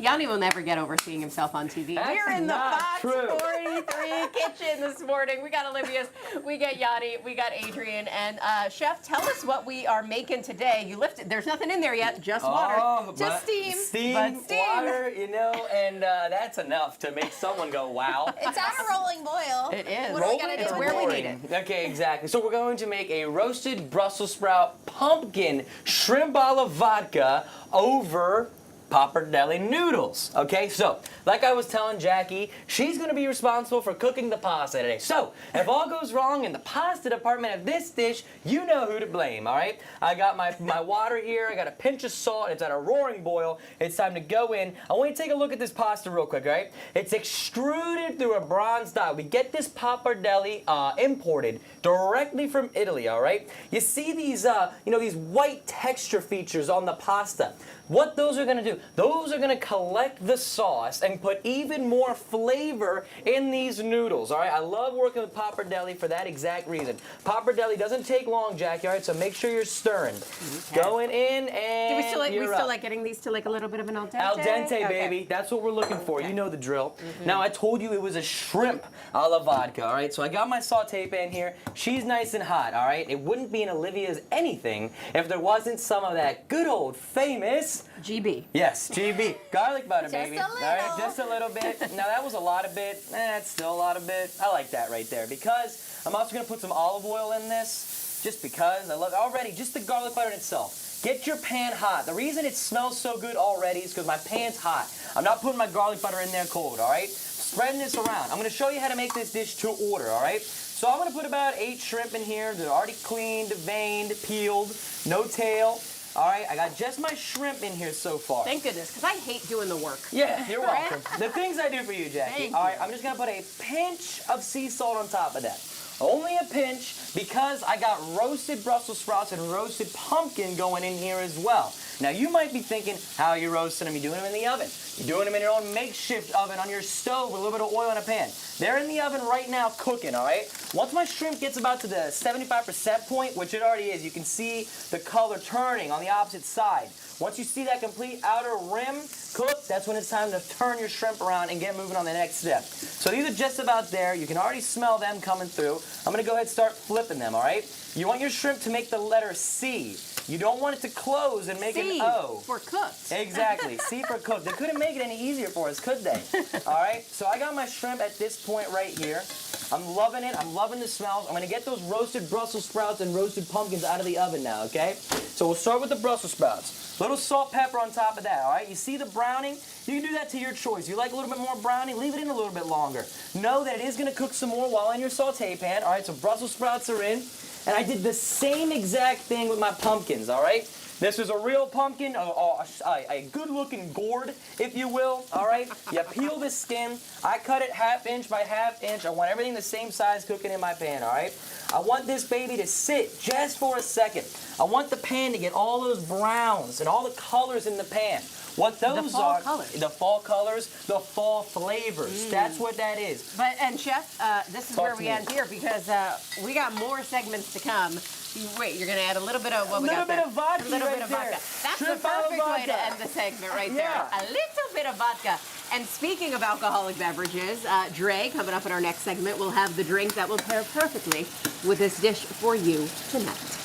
Yanni will never get over seeing himself on TV. We're in the Fox 43 kitchen this morning. We got Olivia's, we got Yanni, we got Adrian, and Chef, tell us what we are making today. You lifted. There's nothing in there yet, just water, just steam. Steam, water, you know, and that's enough to make someone go, wow. It's at a rolling boil. It is. What do we gotta do? It's where we need it. Okay, exactly. So we're going to make a roasted Brussels sprout pumpkin shrimp a la vodka over Pappardelle noodles. Okay, so like I was telling Jackie, she's going to be responsible for cooking the pasta today. So if all goes wrong in the pasta department of this dish, you know who to blame, all right? I got my water here. I got a pinch of salt. It's at a roaring boil. It's time to go in. I want you to take a look at this pasta real quick, all right? It's extruded through a bronze die. We get this Pappardelle imported directly from Italy, all right? You see these, these white texture features on the pasta. What those are going to do, those are going to collect the sauce and put even more flavor in these noodles, all right? I love working with Pappardelle for that exact reason. Pappardelle doesn't take long, Jackie, all right? So make sure you're stirring. Okay. Going in and we still like getting these to like a little bit of an al dente? Al dente, baby. That's what we're looking for. You know the drill. Now, I told you it was a shrimp a la vodka, all right? So I got my saute pan here. She's nice and hot, all right? It wouldn't be in Olivia's anything if there wasn't some of that good old famous GB. Yes, GB. Garlic butter, baby. Just a little. All right, just a little bit. Now, that was a lot of bit. It's still a lot of bit. I like that right there because I'm also going to put some olive oil in this just because I love already just the garlic butter in itself. Get your pan hot. The reason it smells so good already is because my pan's hot. I'm not putting my garlic butter in there cold, all right? Spreading this around. I'm going to show you how to make this dish to order, all right? So I'm going to put about 8 shrimp in here. They're already cleaned, veined, peeled, no tail. All right, I got just my shrimp in here so far. Thank goodness, because I hate doing the work. Yeah, you're welcome. The things I do for you, Jackie. All right, I'm just going to put a pinch of sea salt on top of that. Only a pinch because I got roasted Brussels sprouts and roasted pumpkin going in here as well. Now, you might be thinking, how are you roasting them? You're doing them in the oven. You're doing them in your own makeshift oven on your stove with a little bit of oil in a pan. They're in the oven right now cooking, all right? Once my shrimp gets about to the 75% point, which it already is, you can see the color turning on the opposite side. Once you see that complete outer rim cooked, that's when it's time to turn your shrimp around and get moving on the next step. So these are just about there. You can already smell them coming through. I'm going to go ahead and start flipping them, all right? You want your shrimp to make the letter C. You don't want it to close and make an O. For cooked. Exactly. C for cooked. They couldn't make it any easier for us, could they? All right? So I got my shrimp at this point right here. I'm loving it. I'm loving the smells. I'm going to get those roasted Brussels sprouts and roasted pumpkins out of the oven now, okay? So we'll start with the Brussels sprouts. Little salt, pepper on top of that, all right? You see the browning? You can do that to your choice. You like a little bit more browning? Leave it in a little bit longer. Know that it is going to cook some more while in your saute pan. All right, so Brussels sprouts are in. And I did the same exact thing with my pumpkins, all right? This is a real pumpkin, a good-looking gourd, if you will, all right? You peel the skin. I cut it 1/2 inch by 1/2 inch. I want everything the same size cooking in my pan, all right? I want this baby to sit just for a second. I want the pan to get all those browns and all the colors in the pan. What those are, the fall colors, the fall flavors. That's what that is. And Chef, this is where we end here because we got more segments to come. Wait, you're going to add a little bit of what we got there? A little bit of vodka. A little bit of vodka. That's the perfect way to end the segment right there. A little bit of vodka. And speaking of alcoholic beverages, Dre, coming up in our next segment, will have the drink that will pair perfectly with this dish for you tonight.